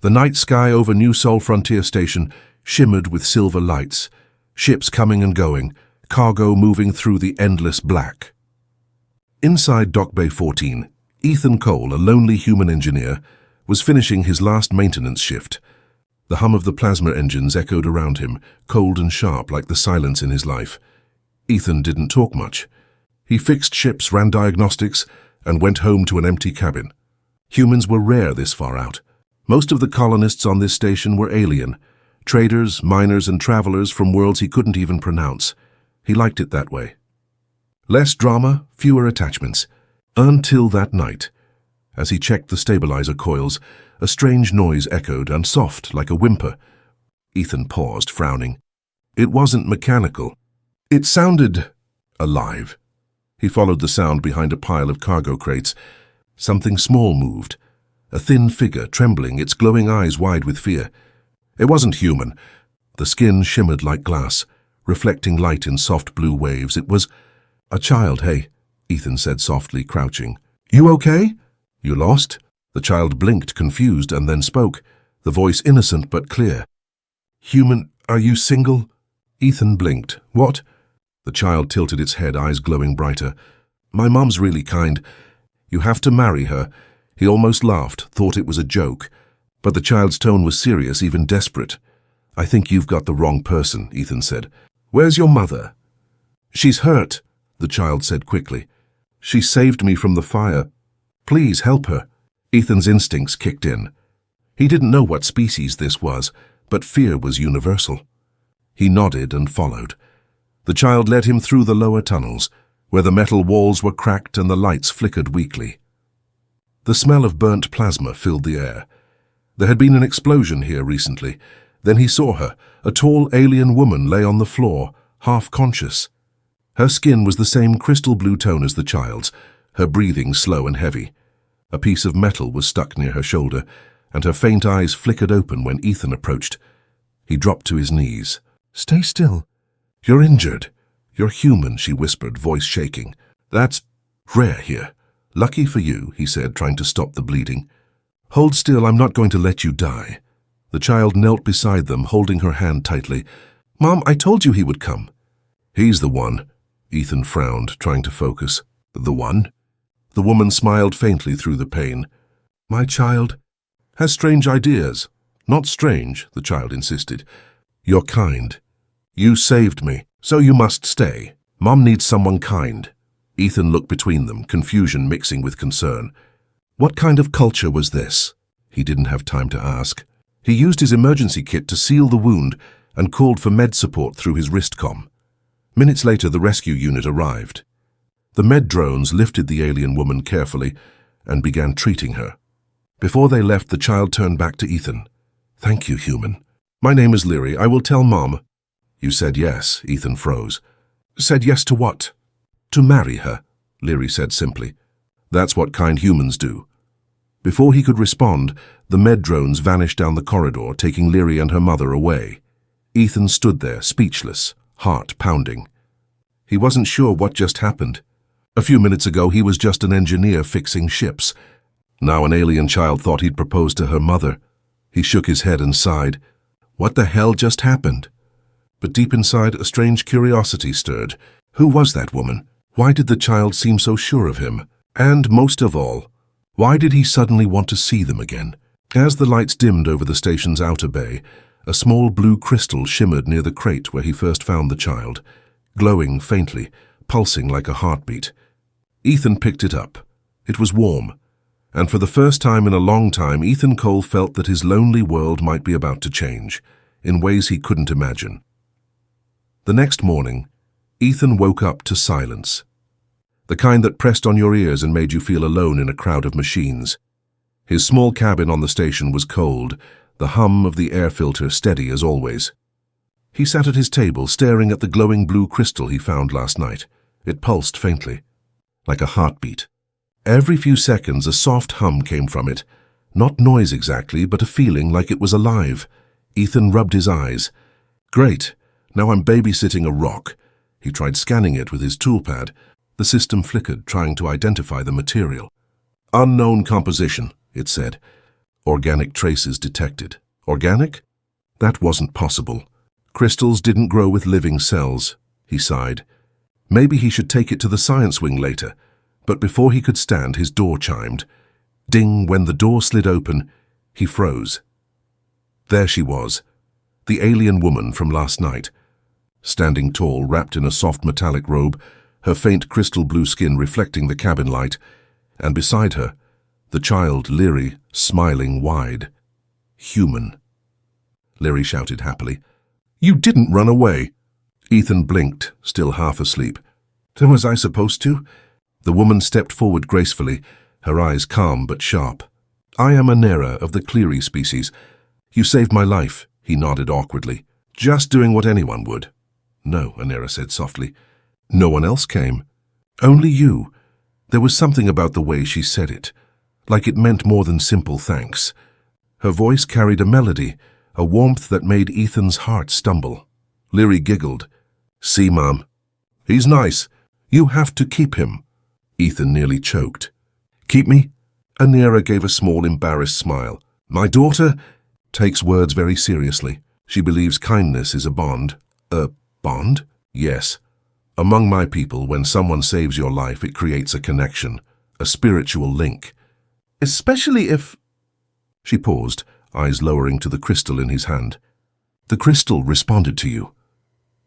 The night sky over New Seoul Frontier Station shimmered with silver lights, ships coming and going, cargo moving through the endless black. Inside Dock Bay 14, Ethan Cole, a lonely human engineer, was finishing his last maintenance shift. The hum of the plasma engines echoed around him, cold and sharp like the silence in his life. Ethan didn't talk much. He fixed ships, ran diagnostics, and went home to an empty cabin. Humans were rare this far out. Most of the colonists on this station were alien, traders, miners, and travelers from worlds he couldn't even pronounce. He liked it that way. Less drama, fewer attachments. Until that night. As he checked the stabilizer coils, a strange noise echoed, and soft like a whimper. Ethan paused, frowning. It wasn't mechanical. It sounded alive. He followed the sound behind a pile of cargo crates. Something small moved. A thin figure, trembling, its glowing eyes wide with fear. It wasn't human. The skin shimmered like glass, reflecting light in soft blue waves. It was a child. "Hey," Ethan said softly, crouching. "You okay? You lost?" The child blinked, confused, and then spoke, the voice innocent but clear. "Human, are you single?" Ethan blinked. "What?" The child tilted its head, eyes glowing brighter. "My mom's really kind. You have to marry her." He almost laughed, thought it was a joke. But the child's tone was serious, even desperate. "I think you've got the wrong person," Ethan said. "Where's your mother?" "She's hurt," the child said quickly. "She saved me from the fire. Please help her." Ethan's instincts kicked in. He didn't know what species this was, but fear was universal. He nodded and followed. The child led him through the lower tunnels, where the metal walls were cracked and the lights flickered weakly. The smell of burnt plasma filled the air. There had been an explosion here recently. Then he saw her. A tall alien woman lay on the floor, half conscious. Her skin was the same crystal blue tone as the child's, her breathing slow and heavy. A piece of metal was stuck near her shoulder, and her faint eyes flickered open when Ethan approached. He dropped to his knees. "Stay still. You're injured. You're human," she whispered, voice shaking. "That's rare here. Lucky for you," he said, trying to stop the bleeding. "Hold still, I'm not going to let you die." The child knelt beside them, holding her hand tightly. "Mom, I told you he would come." "He's the one." Ethan frowned, trying to focus. "The one?" The woman smiled faintly through the pain. "My child has strange ideas." "Not strange," the child insisted. "You're kind. You saved me, so you must stay. Mom needs someone kind." Ethan looked between them, confusion mixing with concern. What kind of culture was this? He didn't have time to ask. He used his emergency kit to seal the wound and called for med support through his wristcom. Minutes later, the rescue unit arrived. The med drones lifted the alien woman carefully and began treating her. Before they left, the child turned back to Ethan. "Thank you, human. My name is Leary. I will tell Mom." "You said yes," Ethan froze. "Said yes to what?" "To marry her," Leary said simply. "That's what kind humans do." Before he could respond, the med drones vanished down the corridor, taking Leary and her mother away. Ethan stood there, speechless, heart pounding. He wasn't sure what just happened. A few minutes ago, he was just an engineer fixing ships. Now an alien child thought he'd proposed to her mother. He shook his head and sighed. What the hell just happened? But deep inside, a strange curiosity stirred. Who was that woman? Why did the child seem so sure of him? And most of all, why did he suddenly want to see them again? As the lights dimmed over the station's outer bay, a small blue crystal shimmered near the crate where he first found the child, glowing faintly, pulsing like a heartbeat. Ethan picked it up. It was warm, and for the first time in a long time, Ethan Cole felt that his lonely world might be about to change, in ways he couldn't imagine. The next morning, Ethan woke up to silence. The kind that pressed on your ears and made you feel alone in a crowd of machines. His small cabin on the station was cold, the hum of the air filter steady as always. He sat at his table, staring at the glowing blue crystal he found last night. It pulsed faintly, like a heartbeat. Every few seconds, a soft hum came from it. Not noise exactly, but a feeling like it was alive. Ethan rubbed his eyes. Great, now I'm babysitting a rock. He tried scanning it with his toolpad. The system flickered, trying to identify the material. Unknown composition, it said. Organic traces detected. Organic? That wasn't possible. Crystals didn't grow with living cells, he sighed. Maybe he should take it to the science wing later. But before he could stand, his door chimed. Ding! When the door slid open, he froze. There she was, the alien woman from last night. Standing tall, wrapped in a soft metallic robe, her faint crystal blue skin reflecting the cabin light, and beside her, the child, Leary, smiling wide. Human. Leary shouted happily. You didn't run away. Ethan blinked, still half asleep. So was I supposed to? The woman stepped forward gracefully, her eyes calm but sharp. I am Anera of the Cleary species. You saved my life, he nodded awkwardly. Just doing what anyone would. No, Anera said softly. No one else came. Only you. There was something about the way she said it, like it meant more than simple thanks. Her voice carried a melody, a warmth that made Ethan's heart stumble. Leary giggled. See, Mom. He's nice. You have to keep him. Ethan nearly choked. Keep me? Anera gave a small, embarrassed smile. My daughter takes words very seriously. She believes kindness is a bond. A bond? Yes. Among my people, when someone saves your life, it creates a connection, a spiritual link. Especially if... She paused, eyes lowering to the crystal in his hand. The crystal responded to you.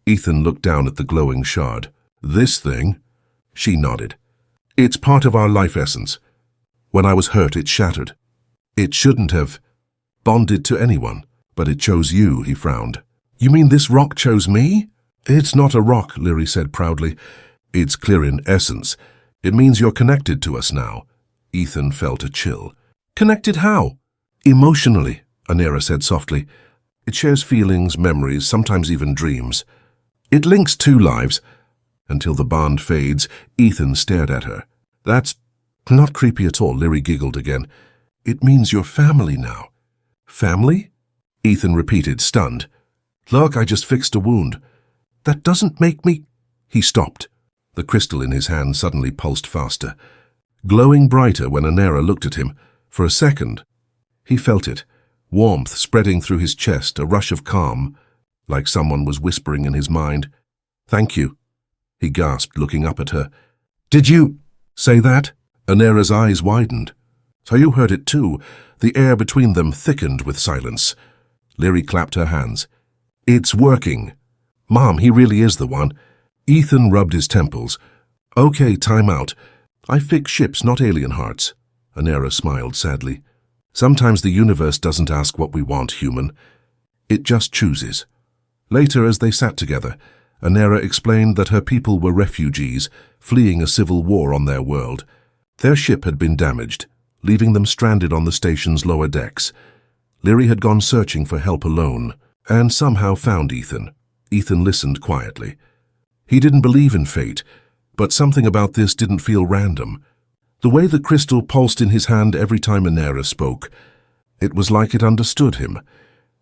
Ethan looked down at the glowing shard. This thing? She nodded. It's part of our life essence. When I was hurt, it shattered. It shouldn't have bonded to anyone, but it chose you, he frowned. You mean this rock chose me? It's not a rock, Leary said proudly. It's clear in essence. It means you're connected to us now. Ethan felt a chill. Connected how? Emotionally, Anera said softly. It shares feelings, memories, sometimes even dreams. It links two lives. Until the bond fades, Ethan stared at her. That's not creepy at all, Leary giggled again. It means you're family now. Family? Ethan repeated, stunned. Look, I just fixed a wound. That doesn't make me... He stopped. The crystal in his hand suddenly pulsed faster, glowing brighter when Anera looked at him. For a second, he felt it, warmth spreading through his chest, a rush of calm, like someone was whispering in his mind. Thank you, he gasped, looking up at her. Did you say that? Anera's eyes widened. So you heard it too. The air between them thickened with silence. Leary clapped her hands. It's working. Mom, he really is the one. Ethan rubbed his temples. Okay, time out. I fix ships, not alien hearts. Anera smiled sadly. Sometimes the universe doesn't ask what we want, human. It just chooses. Later, as they sat together, Anera explained that her people were refugees, fleeing a civil war on their world. Their ship had been damaged, leaving them stranded on the station's lower decks. Leary had gone searching for help alone, and somehow found Ethan. Ethan listened quietly. He didn't believe in fate, but something about this didn't feel random. The way the crystal pulsed in his hand every time Anera spoke, it was like it understood him.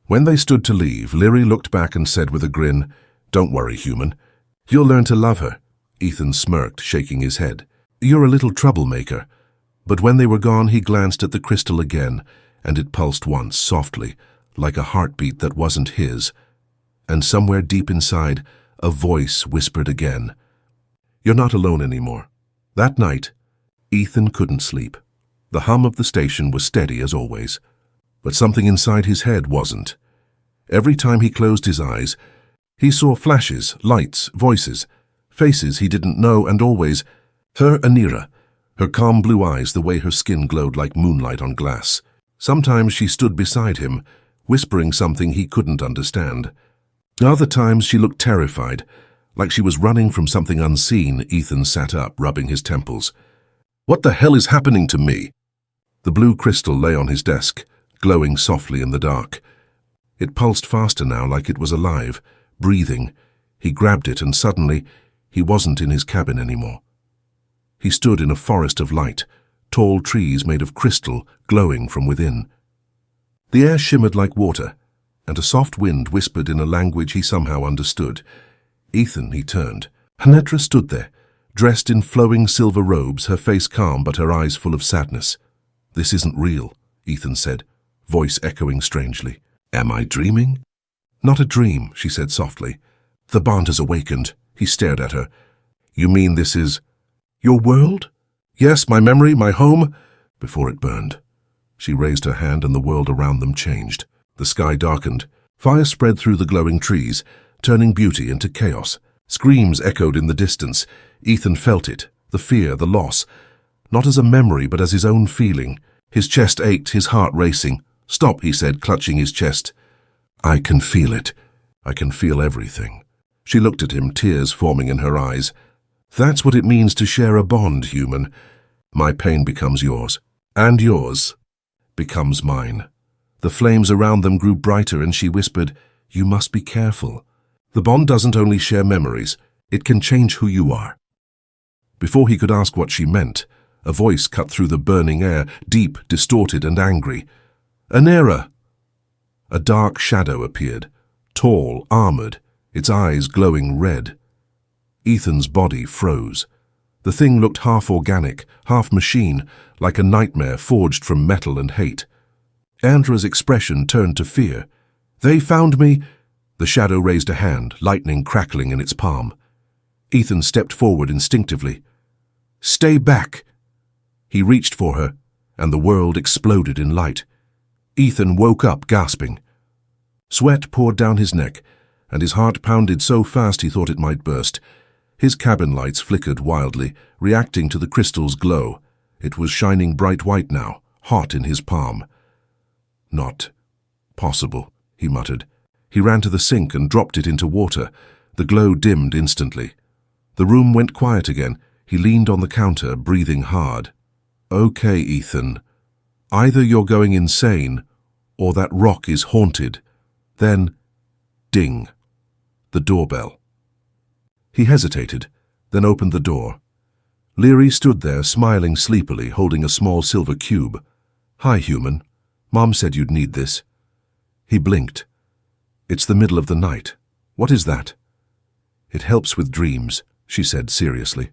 When they stood to leave, Leary looked back and said with a grin, Don't worry, human. You'll learn to love her. Ethan smirked, shaking his head. You're a little troublemaker. But when they were gone, he glanced at the crystal again, and it pulsed once, softly, like a heartbeat that wasn't his. And somewhere deep inside, a voice whispered again, You're not alone anymore. That night, Ethan couldn't sleep. The hum of the station was steady as always, but something inside his head wasn't. Every time he closed his eyes, he saw flashes, lights, voices, faces he didn't know, and always her Anera, her calm blue eyes, the way her skin glowed like moonlight on glass. Sometimes she stood beside him, whispering something he couldn't understand. Other times she looked terrified, like she was running from something unseen. Ethan sat up, rubbing his temples. What the hell is happening to me? The blue crystal lay on his desk, glowing softly in the dark. It pulsed faster now, like it was alive, breathing. He grabbed it, and suddenly, he wasn't in his cabin anymore. He stood in a forest of light, tall trees made of crystal, glowing from within. The air shimmered like water, and a soft wind whispered in a language he somehow understood. Ethan, he turned. Hanetra stood there, dressed in flowing silver robes, her face calm but her eyes full of sadness. This isn't real, Ethan said. voice echoing strangely. Am I dreaming? Not a dream, she said softly. The Bond has awakened. He stared at her. You mean this is your world? Yes, my memory, my home, before it burned. She raised her hand and the world around them changed. The sky darkened. Fire spread through the glowing trees, turning beauty into chaos. Screams echoed in the distance. Ethan felt it, the fear, the loss, not as a memory but as his own feeling. His chest ached, his heart racing. Stop, he said, clutching his chest. I can feel it. I can feel everything. She looked at him, tears forming in her eyes. That's what it means to share a bond, human. My pain becomes yours, and yours becomes mine. The flames around them grew brighter and she whispered, You must be careful. The bond doesn't only share memories, it can change who you are. Before he could ask what she meant, a voice cut through the burning air, deep, distorted and angry. Anera! A dark shadow appeared, tall, armored, its eyes glowing red. Ethan's body froze. The thing looked half organic, half machine, like a nightmare forged from metal and hate. Andra's expression turned to fear. They found me! The shadow raised a hand, lightning crackling in its palm. Ethan stepped forward instinctively. Stay back! He reached for her, and the world exploded in light. Ethan woke up, gasping. Sweat poured down his neck, and his heart pounded so fast he thought it might burst. His cabin lights flickered wildly, reacting to the crystal's glow. It was shining bright white now, hot in his palm. Not possible, he muttered. He ran to the sink and dropped it into water. The glow dimmed instantly. The room went quiet again. He leaned on the counter, breathing hard. Okay, Ethan. Either you're going insane, or that rock is haunted. Then, ding. The doorbell. He hesitated, then opened the door. Leary stood there, smiling sleepily, holding a small silver cube. Hi, human. Mom said you'd need this. He blinked. It's the middle of the night. What is that? It helps with dreams, she said seriously.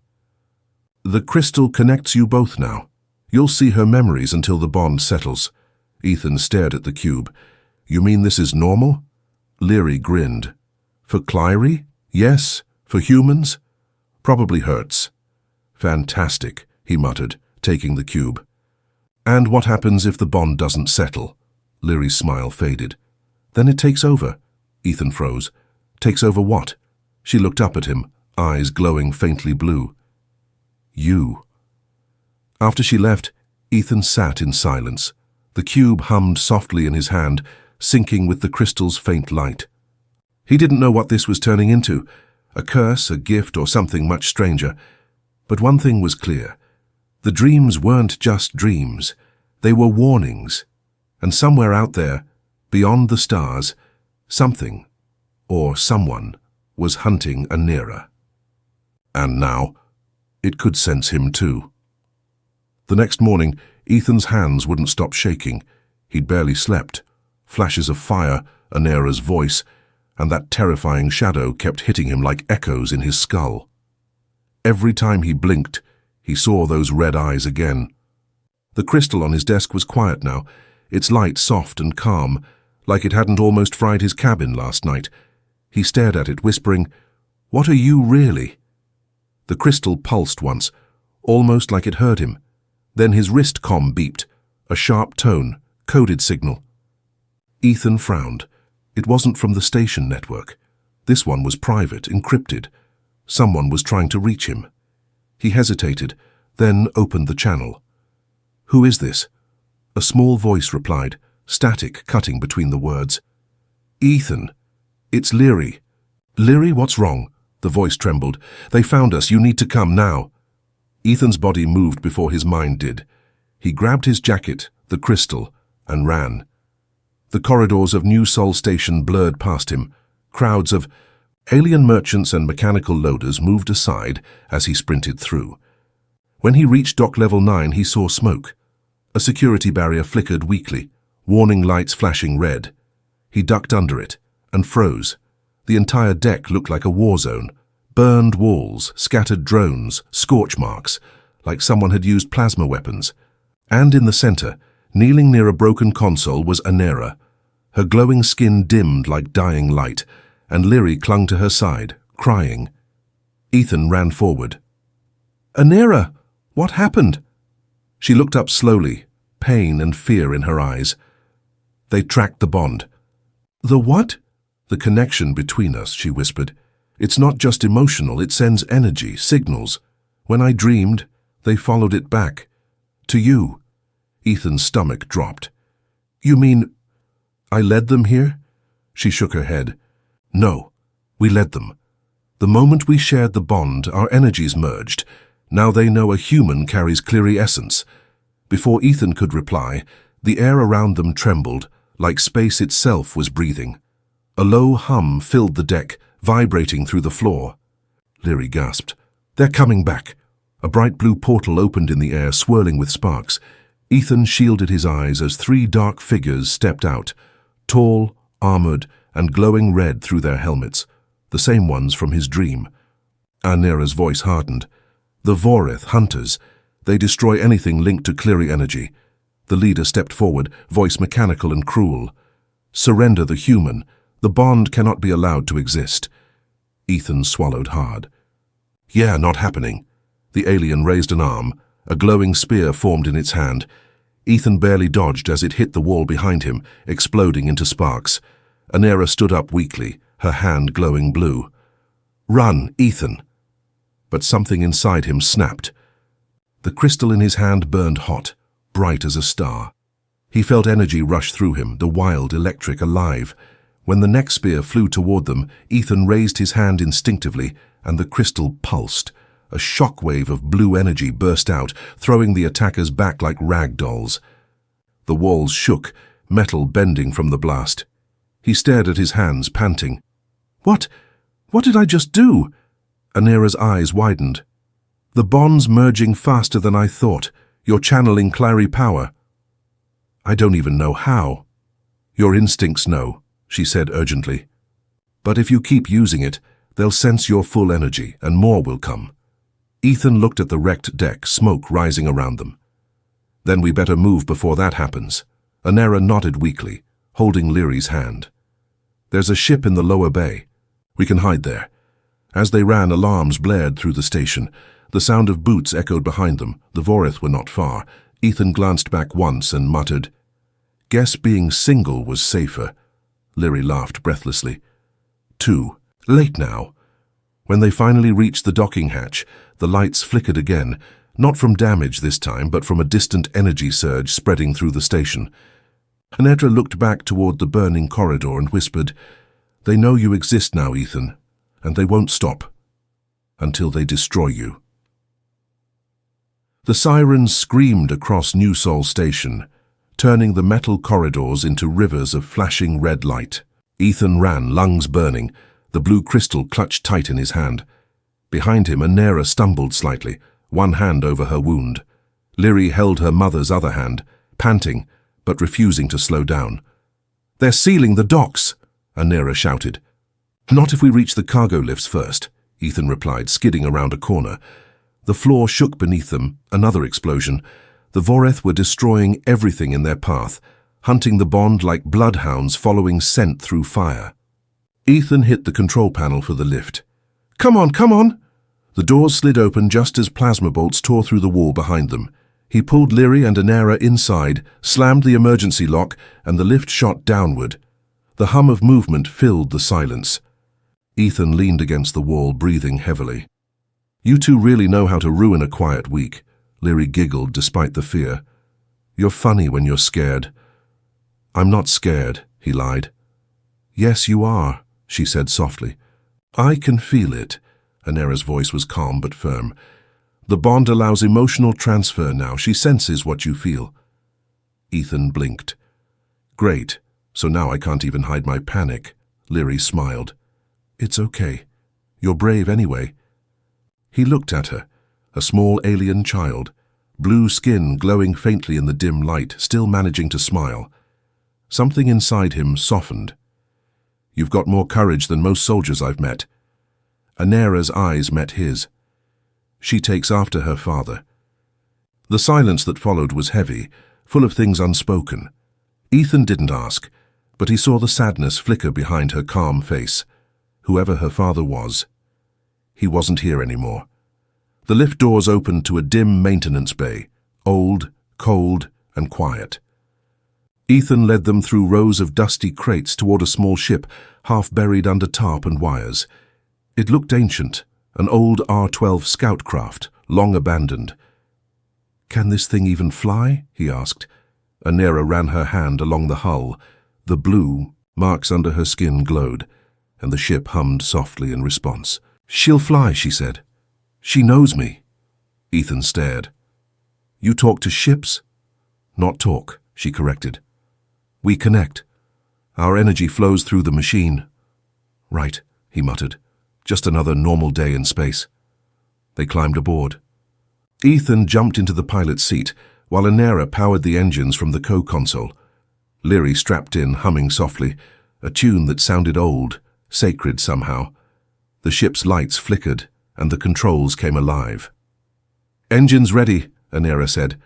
The crystal connects you both now. You'll see her memories until the bond settles. Ethan stared at the cube. You mean this is normal? Leary grinned. For Clyrie? Yes. For humans? Probably hurts. Fantastic, he muttered, taking the cube. And what happens if the bond doesn't settle? Leary's smile faded. Then it takes over. Ethan froze. Takes over what? She looked up at him, eyes glowing faintly blue. You. After she left, Ethan sat in silence. The cube hummed softly in his hand, syncing with the crystal's faint light. He didn't know what this was turning into, a curse, a gift, or something much stranger. But one thing was clear. The dreams weren't just dreams. They were warnings. And somewhere out there, beyond the stars, something, or someone, was hunting Anera. And now, it could sense him too. The next morning, Ethan's hands wouldn't stop shaking. He'd barely slept. Flashes of fire, Anera's voice, and that terrifying shadow kept hitting him like echoes in his skull. Every time he blinked, he saw those red eyes again. The crystal on his desk was quiet now, its light soft and calm, like it hadn't almost fried his cabin last night. He stared at it, whispering, "What are you really?" The crystal pulsed once, almost like it heard him. Then his wrist comm beeped, a sharp tone, coded signal. Ethan frowned. It wasn't from the station network. This one was private, encrypted. Someone was trying to reach him. He hesitated, then opened the channel. "Who is this?" A small voice replied, static cutting between the words. "Ethan, it's Leary." "Leary, what's wrong?" The voice trembled. "They found us. You need to come now." Ethan's body moved before his mind did. He grabbed his jacket, the crystal, and ran. The corridors of New Sol Station blurred past him. Crowds of alien merchants and mechanical loaders moved aside as he sprinted through. When he reached Dock Level 9, he saw smoke. A security barrier flickered weakly, warning lights flashing red. He ducked under it and froze. The entire deck looked like a war zone. Burned walls, scattered drones, scorch marks, like someone had used plasma weapons. And in the center, Kneeling near a broken console was Anera. Her glowing skin dimmed like dying light, and Leary clung to her side, crying. Ethan ran forward. "Anera, what happened?" She looked up slowly, pain and fear in her eyes. "They tracked the bond." "The what?" "The connection between us," she whispered. "It's not just emotional, it sends energy, signals. When I dreamed, they followed it back. To you." Ethan's stomach dropped. "You mean I led them here?" She shook her head. "No, we led them. The moment we shared the bond, our energies merged. Now they know a human carries Cleary essence." Before Ethan could reply, the air around them trembled, like space itself was breathing. A low hum filled the deck, vibrating through the floor. Leary gasped. "They're coming back." A bright blue portal opened in the air, swirling with sparks. Ethan shielded his eyes as 3 dark figures stepped out, tall, armored, and glowing red through their helmets, the same ones from his dream. Anera's voice hardened. "The Vorith hunters. They destroy anything linked to Cleary energy." The leader stepped forward, voice mechanical and cruel. "Surrender the human. The bond cannot be allowed to exist." Ethan swallowed hard. "Yeah, not happening." The alien raised an arm. A glowing spear formed in its hand. Ethan barely dodged as it hit the wall behind him, exploding into sparks. Anera stood up weakly, her hand glowing blue. "Run, Ethan!" But something inside him snapped. The crystal in his hand burned hot, bright as a star. He felt energy rush through him, the wild, electric, alive. When the next spear flew toward them, Ethan raised his hand instinctively, and the crystal pulsed. A shockwave of blue energy burst out, throwing the attackers back like rag dolls. The walls shook, metal bending from the blast. He stared at his hands, panting. What did I just do?" Anera's eyes widened. "The bond's merging faster than I thought. You're channeling Cleary power." "I don't even know how." "Your instincts know," she said urgently. "But if you keep using it, they'll sense your full energy, and more will come." Ethan looked at the wrecked deck, smoke rising around them. "Then we better move before that happens." Anera nodded weakly, holding Leary's hand. "There's a ship in the lower bay. We can hide there." As they ran, alarms blared through the station. The sound of boots echoed behind them. The Vorith were not far. Ethan glanced back once and muttered, "Guess being single was safer." Leary laughed breathlessly. 2. Late now. When they finally reached the docking hatch, the lights flickered again, not from damage this time, but from a distant energy surge spreading through the station. Anera looked back toward the burning corridor and whispered, "They know you exist now, Ethan, and they won't stop until they destroy you." The sirens screamed across New Sol Station, turning the metal corridors into rivers of flashing red light. Ethan ran, lungs burning, the blue crystal clutched tight in his hand. Behind him, Anera stumbled slightly, one hand over her wound. Leary held her mother's other hand, panting, but refusing to slow down. "They're sealing the docks," Anera shouted. "Not if we reach the cargo lifts first," Ethan replied, skidding around a corner. The floor shook beneath them, another explosion. The Vorith were destroying everything in their path, hunting the bond like bloodhounds following scent through fire. Ethan hit the control panel for the lift. Come on, come on!" The doors slid open just as plasma bolts tore through the wall behind them. He pulled Leary and Anera inside, slammed the emergency lock, and the lift shot downward. The hum of movement filled the silence. Ethan leaned against the wall, breathing heavily. "You two really know how to ruin a quiet week," Leary giggled despite the fear. "You're funny when you're scared." "I'm not scared," he lied. "Yes, you are," she said softly. "I can feel it." Anera's voice was calm but firm. "The bond allows emotional transfer now. She senses what you feel." Ethan blinked. "Great, so now I can't even hide my panic." Leary smiled. "It's okay. You're brave anyway." He looked at her, a small alien child, blue skin glowing faintly in the dim light, still managing to smile. Something inside him softened. "You've got more courage than most soldiers I've met." Anera's eyes met his. "She takes after her father." The silence that followed was heavy, full of things unspoken. Ethan didn't ask, but he saw the sadness flicker behind her calm face. Whoever her father was, he wasn't here anymore. The lift doors opened to a dim maintenance bay, old, cold, and quiet. Ethan led them through rows of dusty crates toward a small ship, half buried under tarp and wires. It looked ancient, an old R-12 scout craft, long abandoned. "Can this thing even fly?" he asked. Anera ran her hand along the hull. The blue marks under her skin glowed, and the ship hummed softly in response. "She'll fly," she said. "She knows me." Ethan stared. "You talk to ships?" "Not talk," she corrected. "We connect. Our energy flows through the machine." "Right," he muttered. "Just another normal day in space." They climbed aboard. Ethan jumped into the pilot's seat, while Anera powered the engines from the co-console. Leary strapped in, humming softly, a tune that sounded old, sacred somehow. The ship's lights flickered, and the controls came alive. "Engines ready," Anera said.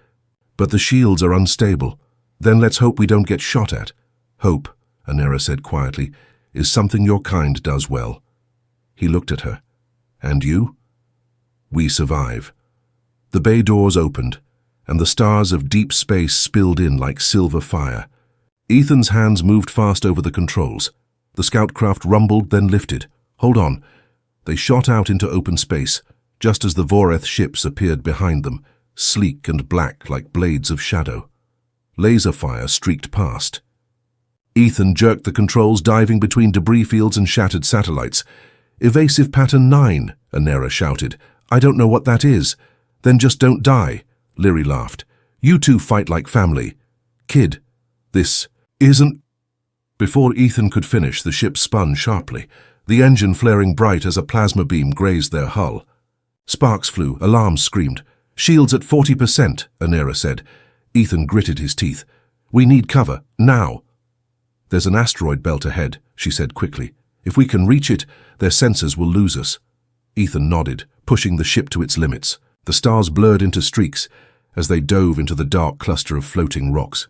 "But the shields are unstable. Then let's hope we don't get shot at." "Hope," Anera said quietly, "is something your kind does well." He looked at her. "And you?" "We survive." The bay doors opened, and the stars of deep space spilled in like silver fire. Ethan's hands moved fast over the controls. The scout craft rumbled, then lifted. "Hold on." They shot out into open space, just as the Voreth ships appeared behind them, sleek and black like blades of shadow. Laser fire streaked past. Ethan jerked the controls, diving between debris fields and shattered satellites. "Evasive pattern 9, Anera shouted. "I don't know what that is." "Then just don't die," Leary laughed. "You two fight like family." "Kid, this isn't—" Before Ethan could finish, the ship spun sharply, the engine flaring bright as a plasma beam grazed their hull. Sparks flew, alarms screamed. "Shields at 40%, Anera said. Ethan gritted his teeth. "We need cover, now." "There's an asteroid belt ahead," she said quickly. "If we can reach it, their sensors will lose us." Ethan nodded, pushing the ship to its limits. The stars blurred into streaks as they dove into the dark cluster of floating rocks.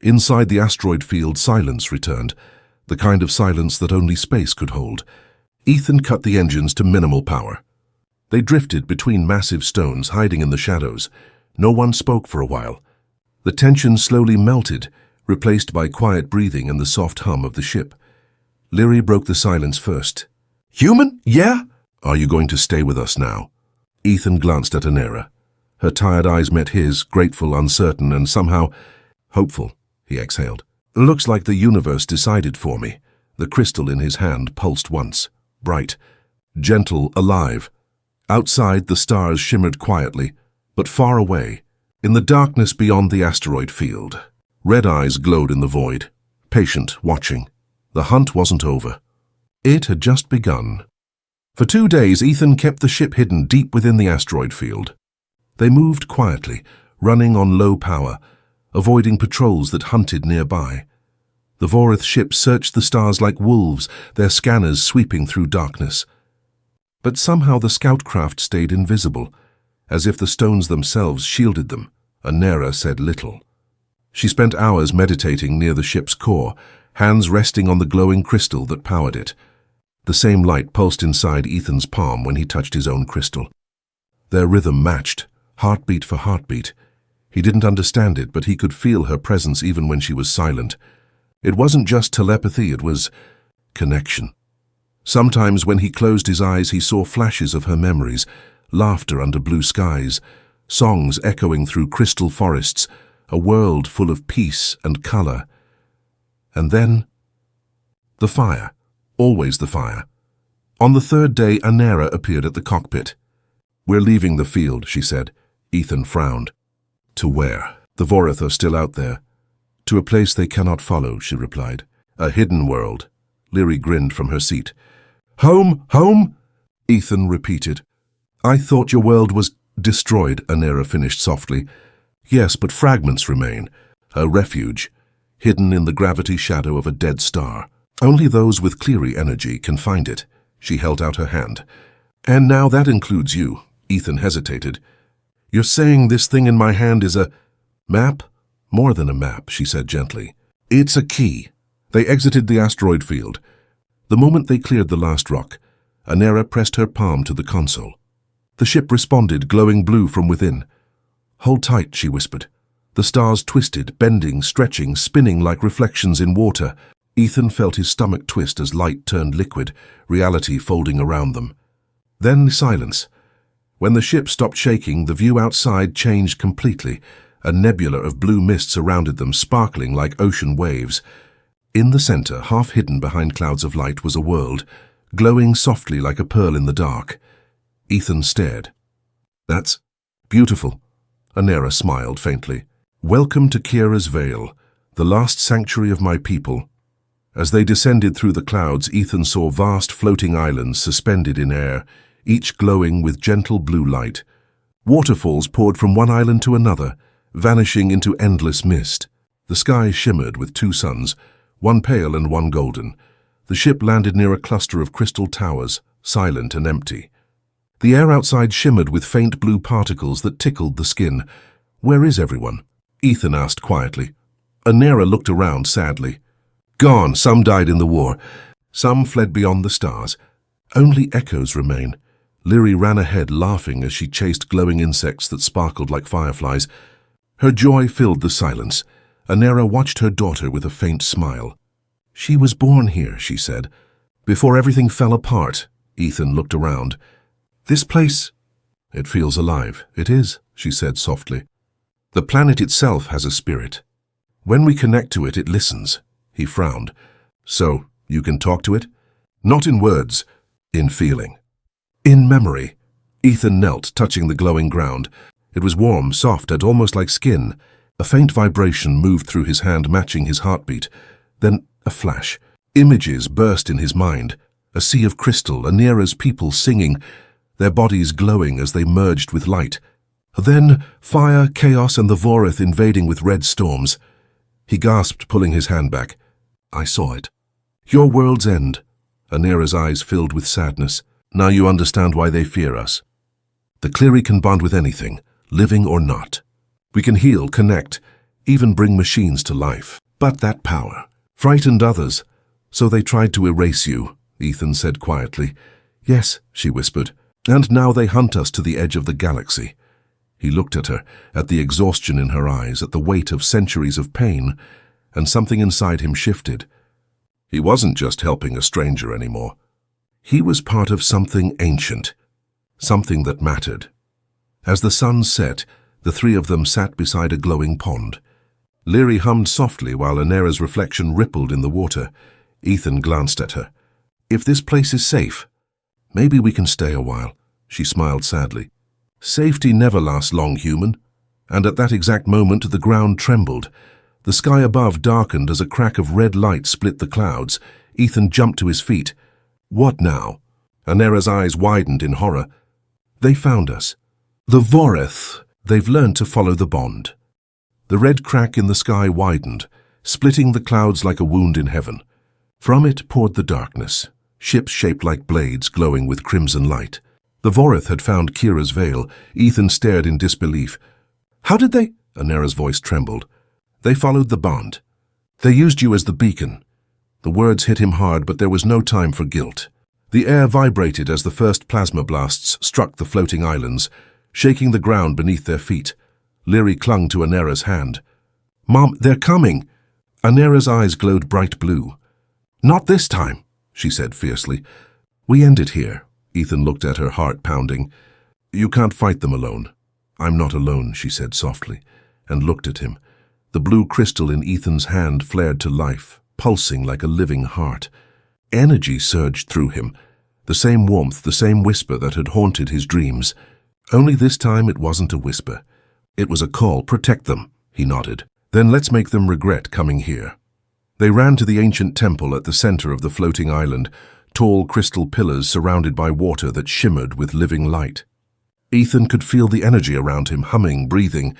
Inside the asteroid field, silence returned, the kind of silence that only space could hold. Ethan cut the engines to minimal power. They drifted between massive stones, hiding in the shadows. No one spoke for a while. The tension slowly melted, replaced by quiet breathing and the soft hum of the ship. Leary broke the silence first. "Human? Yeah?" "Are you going to stay with us now?" Ethan glanced at Anera. Her tired eyes met his, grateful, uncertain, and somehow hopeful. He exhaled. "Looks like the universe decided for me." The crystal in his hand pulsed once, bright, gentle, alive. Outside, the stars shimmered quietly, but far away, in the darkness beyond the asteroid field. Red eyes glowed in the void, patient, watching. The hunt wasn't over. It had just begun. For 2 days, Ethan kept the ship hidden deep within the asteroid field. They moved quietly, running on low power, avoiding patrols that hunted nearby. The Voreth ships searched the stars like wolves, their scanners sweeping through darkness. But somehow the scout craft stayed invisible, as if the stones themselves shielded them. Anera said little. She spent hours meditating near the ship's core, hands resting on the glowing crystal that powered it. The same light pulsed inside Ethan's palm when he touched his own crystal. Their rhythm matched, heartbeat for heartbeat. He didn't understand it, but he could feel her presence even when she was silent. It wasn't just telepathy, it was connection. Sometimes when he closed his eyes, he saw flashes of her memories, laughter under blue skies, songs echoing through crystal forests, a world full of peace and color. And then, the fire. Always the fire. On the 3rd day, Anera appeared at the cockpit. "We're leaving the field," she said. Ethan frowned. "To where?" "The Voreth are still out there." "To a place they cannot follow," she replied. "A hidden world." Leary grinned from her seat. "Home, home?" Ethan repeated. "I thought your world was destroyed," Anera finished softly. "Yes, but fragments remain. A refuge, hidden in the gravity shadow of a dead star. Only those with Cleary energy can find it." She held out her hand. "And now that includes you." Ethan hesitated. "You're saying this thing in my hand is a map?" More than a map, she said gently. It's a key. They exited the asteroid field. The moment they cleared the last rock, Anera pressed her palm to the console. The ship responded, glowing blue from within. Hold tight, she whispered. The stars twisted, bending, stretching, spinning like reflections in water. Ethan felt his stomach twist as light turned liquid, reality folding around them. Then silence. When the ship stopped shaking, the view outside changed completely. A nebula of blue mist surrounded them, sparkling like ocean waves. In the center, half hidden behind clouds of light, was a world, glowing softly like a pearl in the dark. Ethan stared. That's beautiful. Anera smiled faintly. Welcome to Kira's Vale, the last sanctuary of my people. As they descended through the clouds, Ethan saw vast floating islands suspended in air, each glowing with gentle blue light. Waterfalls poured from one island to another, vanishing into endless mist. The sky shimmered with two suns, one pale and one golden. The ship landed near a cluster of crystal towers, silent and empty. The air outside shimmered with faint blue particles that tickled the skin. Where is everyone? Ethan asked quietly. Anera looked around sadly. Gone. Some died in the war. Some fled beyond the stars. Only echoes remain. Lyri ran ahead, laughing as she chased glowing insects that sparkled like fireflies. Her joy filled the silence. Anera watched her daughter with a faint smile. She was born here, she said. Before everything fell apart, Ethan looked around. This place, it feels alive. It is, she said softly. The planet itself has a spirit. When we connect to it, it listens. He frowned. So, you can talk to it? Not in words, in feeling. In memory. Ethan knelt, touching the glowing ground. It was warm, soft, and almost like skin. A faint vibration moved through his hand, matching his heartbeat. Then a flash. Images burst in his mind. A sea of crystal, Anera's people singing, their bodies glowing as they merged with light. Then fire, chaos, and the Vorith invading with red storms. He gasped, pulling his hand back. I saw it. Your world's end. Anera's eyes filled with sadness. Now you understand why they fear us. The Cleary can bond with anything, living or not. We can heal, connect, even bring machines to life. But that power frightened others, so they tried to erase you, Ethan said quietly. Yes, she whispered. And now they hunt us to the edge of the galaxy. He looked at her, at the exhaustion in her eyes, at the weight of centuries of pain, and something inside him shifted. He wasn't just helping a stranger anymore. He was part of something ancient, something that mattered. As the sun set, the three of them sat beside a glowing pond. Lyri hummed softly while Anera's reflection rippled in the water. Ethan glanced at her. If this place is safe, maybe we can stay a while, she smiled sadly. Safety never lasts long, human. And at that exact moment, the ground trembled. The sky above darkened as a crack of red light split the clouds. Ethan jumped to his feet. What now? Anera's eyes widened in horror. They found us. The Vorith. They've learned to follow the bond. The red crack in the sky widened, splitting the clouds like a wound in heaven. From it poured the darkness, ships shaped like blades glowing with crimson light. The Vorith had found Kira's Vale. Ethan stared in disbelief. How did they? Anera's voice trembled. They followed the bond. They used you as the beacon. The words hit him hard, but there was no time for guilt. The air vibrated as the first plasma blasts struck the floating islands, shaking the ground beneath their feet. Lyri clung to Anera's hand. Mom, they're coming! Anera's eyes glowed bright blue. Not this time, she said fiercely. We end it here. Ethan looked at her, heart pounding. You can't fight them alone. I'm not alone, she said softly, and looked at him. The blue crystal in Ethan's hand flared to life, pulsing like a living heart. Energy surged through him, the same warmth, the same whisper that had haunted his dreams. Only this time it wasn't a whisper. It was a call. Protect them, he nodded. Then let's make them regret coming here. They ran to the ancient temple at the center of the floating island, tall crystal pillars surrounded by water that shimmered with living light. Ethan could feel the energy around him, humming, breathing.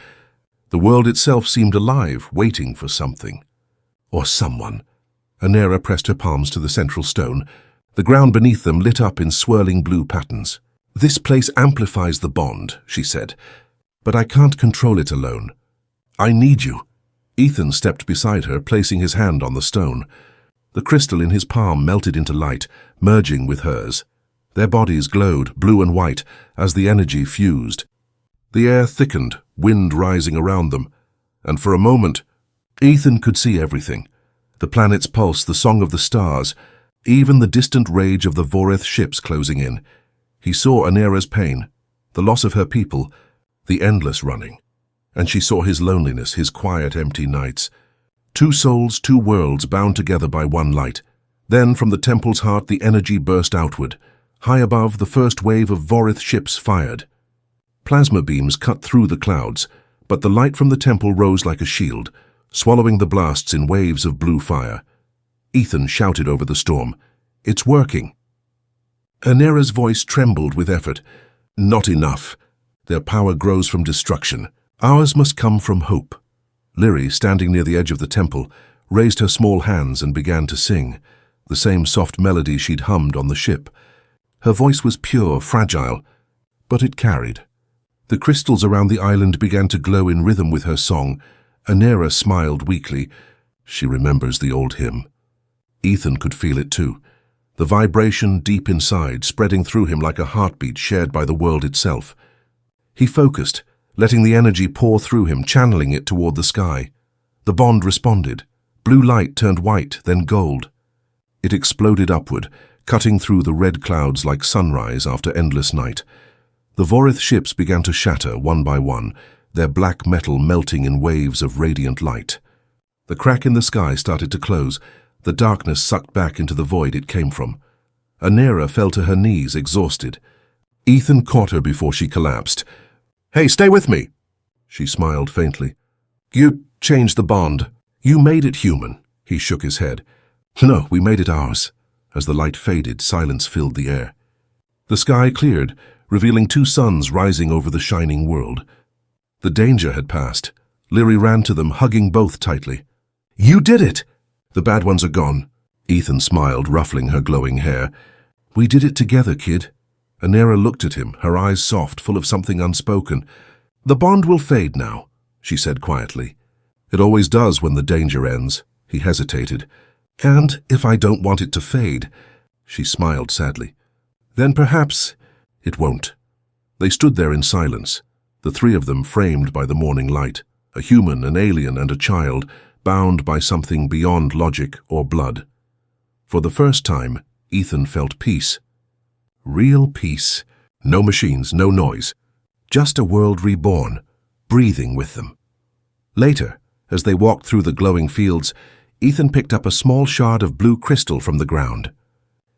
The world itself seemed alive, waiting for something. Or someone. Anera pressed her palms to the central stone. The ground beneath them lit up in swirling blue patterns. This place amplifies the bond, she said. But I can't control it alone. I need you. Ethan stepped beside her, placing his hand on the stone. The crystal in his palm melted into light, merging with hers. Their bodies glowed, blue and white, as the energy fused. The air thickened, wind rising around them, and for a moment, Ethan could see everything. The planet's pulse, the song of the stars, even the distant rage of the Vorith ships closing in. He saw Anera's pain, the loss of her people, the endless running. And she saw his loneliness, his quiet, empty nights. Two souls, two worlds bound together by one light. Then, from the temple's heart, the energy burst outward. High above, the first wave of Vorith ships fired. Plasma beams cut through the clouds, but the light from the temple rose like a shield, swallowing the blasts in waves of blue fire. Ethan shouted over the storm, "It's working!" Anera's voice trembled with effort. "Not enough. Their power grows from destruction. Ours must come from hope." Lyri, standing near the edge of the temple, raised her small hands and began to sing, the same soft melody she'd hummed on the ship. Her voice was pure, fragile, but it carried. The crystals around the island began to glow in rhythm with her song. Anera smiled weakly. She remembers the old hymn. Ethan could feel it too, the vibration deep inside, spreading through him like a heartbeat shared by the world itself. He focused, letting the energy pour through him, channeling it toward the sky. The bond responded. Blue light turned white, then gold. It exploded upward, cutting through the red clouds like sunrise after endless night. The Vorith ships began to shatter one by one, their black metal melting in waves of radiant light. The crack in the sky started to close, the darkness sucked back into the void it came from. Anera fell to her knees, exhausted. Ethan caught her before she collapsed. "Hey, stay with me!" She smiled faintly. "You changed the bond. You made it human." He shook his head. "No, we made it ours." As the light faded, silence filled the air. The sky cleared, revealing two suns rising over the shining world. The danger had passed. Lyri ran to them, hugging both tightly. "You did it!" "The bad ones are gone." Ethan smiled, ruffling her glowing hair. "We did it together, kid." Anera looked at him, her eyes soft, full of something unspoken. "The bond will fade now," she said quietly. "It always does when the danger ends." He hesitated. "And if I don't want it to fade," she smiled sadly, "then perhaps it won't." They stood there in silence, the three of them framed by the morning light, a human, an alien, and a child, bound by something beyond logic or blood. For the first time, Ethan felt peace. Real peace. No machines, no noise. Just a world reborn, breathing with them. Later, as they walked through the glowing fields, Ethan picked up a small shard of blue crystal from the ground.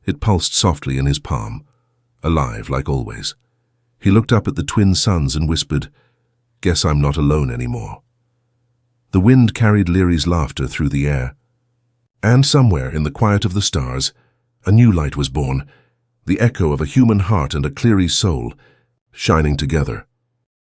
It pulsed softly in his palm, alive like always. He looked up at the twin suns and whispered, "Guess I'm not alone anymore." The wind carried Lyri's laughter through the air. And somewhere in the quiet of the stars, a new light was born, the echo of a human heart and a Cleary's soul, shining together.